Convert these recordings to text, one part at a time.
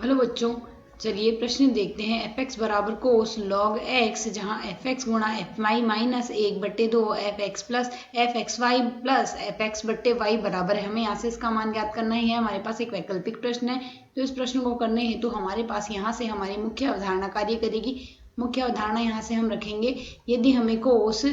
Hello बच्चों, चलिए प्रश्न देखते हैं। एफ एक्स बराबर कोस लॉग एक्स, जहाँ एफ एक्स गुणा f y minus 1/2 f x plus f x Y plus f x बट्टे वाई बराबर है। हमें यहाँ से इसका मान ज्ञात करना ही है। हमारे पास एक वैकल्पिक प्रश्न है, तो इस प्रश्न को करने हेतु हमारे पास यहाँ से हमारी मुख्य अवधारणा कार्य करेगी। मुख्य अवधारणा यहाँ से हम रखेंगे, यदि हमें कोस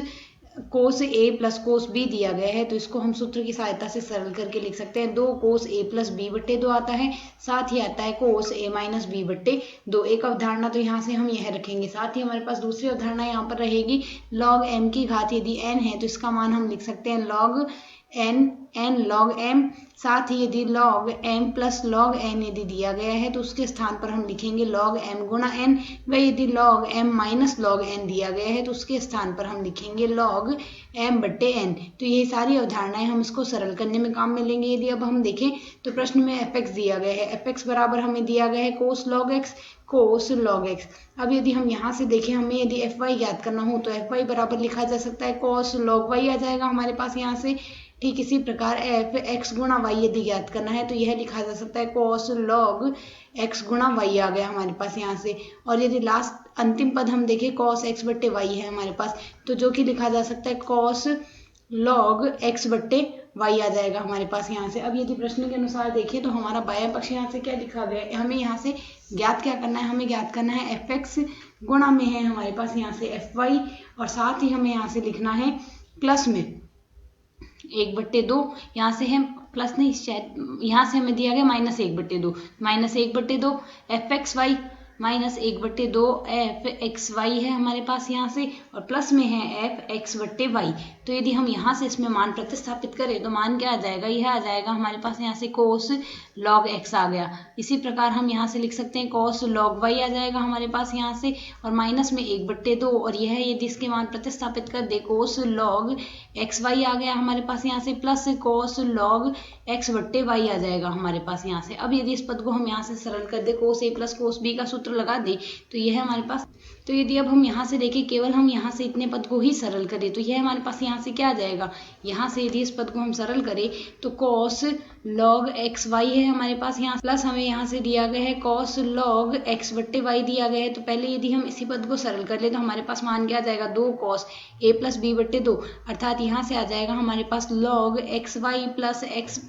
ए प्लस कोस बी दिया गया है तो इसको हम सूत्र की सहायता से सरल करके लिख सकते हैं। 2 कोस ए प्लस बी बट्टे 2 आता है, साथ ही आता है कोस ए माइनस बी बट्टे 2। एक अवधारणा तो यहाँ से हम यह रखेंगे। साथ ही हमारे पास दूसरी अवधारणा यहाँ पर रहेगी, लॉग एम की घात यदि एन है तो इसका मान हम लिख सकते हैं लॉग एन लॉग एम। साथ ही यदि log M plus log N यदि दिया गया है तो उसके स्थान पर हम लिखेंगे लॉग एम गुणा एन, व यदि log M minus log N दिया गया है तो उसके स्थान पर हम लिखेंगे लॉग एम बट्टे एन। तो ये सारी अवधारणाएं हम इसको सरल करने में काम में लेंगे। यदि अब हम देखें तो प्रश्न में एफ एक्स दिया गया है, एफ एक्स बराबर हमें दिया गया है कोस लॉग एक्स, कोस लॉग एक्स। अब यदि हम यहाँ से देखें, हमें यदि एफ वाई ज्ञात करना हो तो एफ वाई बराबर लिखा जा सकता है कोस लॉग वाई आ जाएगा हमारे पास यहाँ से। ठीक इसी प्रकार एफ एक्स गुणा वाई यदि ज्ञात करना है तो यह लिखा जा सकता है कॉस लॉग एक्स गुणा वाई आ गया हमारे पास यहाँ से। और यदि लास्ट अंतिम पद हम देखें कॉस एक्स बट्टे वाई है हमारे पास, तो जो कि लिखा जा सकता है कॉस लॉग एक्स बट्टे वाई आ जाएगा हमारे पास यहाँ से। अब यदि प्रश्न के अनुसार देखें तो हमारा बायां पक्ष यहाँ से क्या लिखा गया है, हमें यहाँ से ज्ञात क्या करना है, हमें ज्ञात करना है एफ एक्स गुणा में है हमारे पास यहाँ से एफ वाई, और साथ ही हमें यहाँ से लिखना है प्लस में 1/2। यहाँ से हम प्लस नहीं, शायद यहाँ से हमें दिया गया -1/2 f x y minus 1/2 f x y है हमारे पास यहाँ से, और प्लस में है एफ एक्स बट्टे वाई। तो यदि हम यहाँ से इसमें मान प्रतिस्थापित करें तो मान क्या आ जाएगा, यह आ जाएगा हमारे पास यहाँ से कोस लॉग एक्स आ गया। इसी प्रकार हम यहाँ से लिख सकते हैं कोस लॉग वाई आ जाएगा हमारे पास यहाँ से, और माइनस में 1/2, और यह यदि इसके मान प्रतिस्थापित कर दे कोस लॉग एक्स वाई आ गया हमारे पास यहाँ से, प्लस कोस लॉग एक्स बट्टे वाई आ जाएगा हमारे पास यहाँ से। अब यदि इस पद को हम यहाँ से सरल कर दे, कोस ए प्लस कोस बी का सूत्र लगा दे तो यह हमारे पास, तो यदि अब हम यहाँ से देखें केवल हम यहाँ से इतने पद को ही सरल करें तो यह हमारे पास यहाँ से क्या आ जाएगा, यहाँ से यदि इस पद को हम सरल करें तो कॉस लॉग एक्स वाई है हमारे पास यहाँ, प्लस हमें यहाँ से दिया गया है कॉस लॉग एक्स बट्टे वाई दिया गया है। तो पहले यदि हम इसी पद को सरल कर ले तो हमारे पास मान क्या आ जाएगा, 2 कॉस ए प्लस बी बट्टे 2, अर्थात यहाँ से आ जाएगा हमारे पास log X Y plus X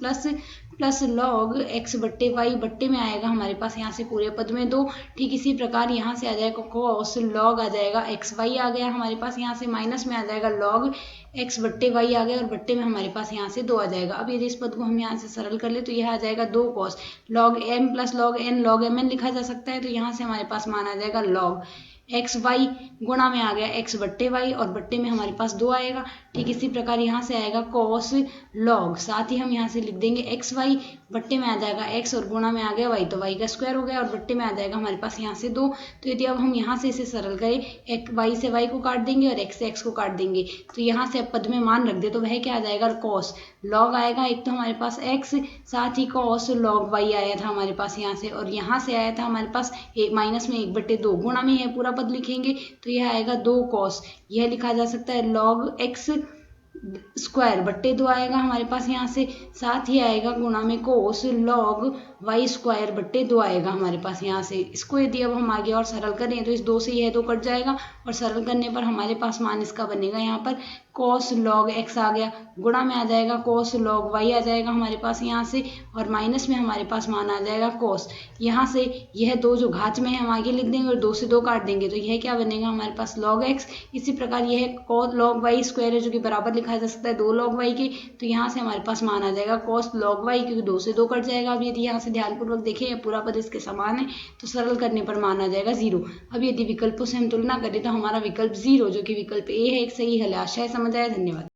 plus log X बट्टे वाई, बट्टे में आएगा हमारे पास यहाँ से पूरे पद में 2। ठीक इसी प्रकार यहाँ से आ जाएगा कॉस लॉग आ जाएगा एक्स वाई आ गया हमारे पास यहाँ से, माइनस में आ जाएगा लॉग एक्स बट्टे वाई आ गया, और बट्टे में हमारे पास यहाँ से 2 आ जाएगा। अब यदि इस पद को हम यहाँ से सरल कर ले तो यह आ जाएगा 2 cos log M plus log M N लिखा जा सकता है। तो यहाँ से हमारे पास मान आ जाएगा लॉग एक्स वाई गुणा में आ गया एक्स बट्टे वाई, और बट्टे में हमारे पास 2 आएगा। ठीक इसी प्रकार यहाँ से आएगा कॉस लॉग, साथ ही हम यहाँ से लिख देंगे एक्स वाई, बट्टे में आ जाएगा एक्स और गुणा में आ गया वाई, तो वाई का स्क्वायर हो गया, और बट्टे में आ जाएगा हमारे पास यहाँ से 2। तो यदि अब हम यहाँ से इसे सरल करें, एक वाई से वाई को काट देंगे और एक्स से एक्स को काट देंगे, तो यहाँ से अब पद में मान रख दे तो वह क्या आ जाएगा, कॉस लॉग आएगा एक तो हमारे पास एक्स, साथ ही कॉस लॉग वाई आया था हमारे पास यहाँ से, और यहाँ से आया था हमारे पास माइनस में 1/2, गुणा में है पूरा पद लिखेंगे तो यह आएगा 2 कॉस, यह लिखा जा सकता है लॉग एक्स स्क्वायर बट्टे 2 आएगा हमारे पास यहाँ से, साथ ही आएगा गुणा में कोस लॉग वाई स्क्वायर बट्टे 2 आएगा हमारे पास यहाँ से। इसको यदि अब हम आगे और सरल करें तो इस 2 से यह 2 कट जाएगा, और सरल करने पर हमारे पास मान इसका बनेगा यहाँ पर कॉस लॉग एक्स आ गया, गुणा में आ जाएगा कॉस लॉग वाई आ जाएगा हमारे पास यहाँ से, और माइनस में हमारे पास मान आ जाएगा कॉस। यहाँ से यह 2 जो घात में है हम आगे लिख देंगे और 2 से 2 काट देंगे तो यह क्या बनेगा हमारे पास लॉग एक्स। इसी प्रकार यह कॉस लॉग वाई स्क्वायर है जो कि बराबर लिखा जा सकता है 2 लॉग वाई के, तो यहाँ से हमारे पास मान आ जाएगा कॉस लॉग वाई, क्योंकि 2 से 2 कट जाएगा। अब यदि यहाँ से ध्यानपूर्वक देखें यह पूरा पद इसके समान है तो सरल करने पर मान आ जाएगा 0। अब यदि विकल्पों से हम तुलना करें तो हमारा विकल्प 0 जो कि विकल्प ए है एक सही हल है। आशा है समझ आया। धन्यवाद।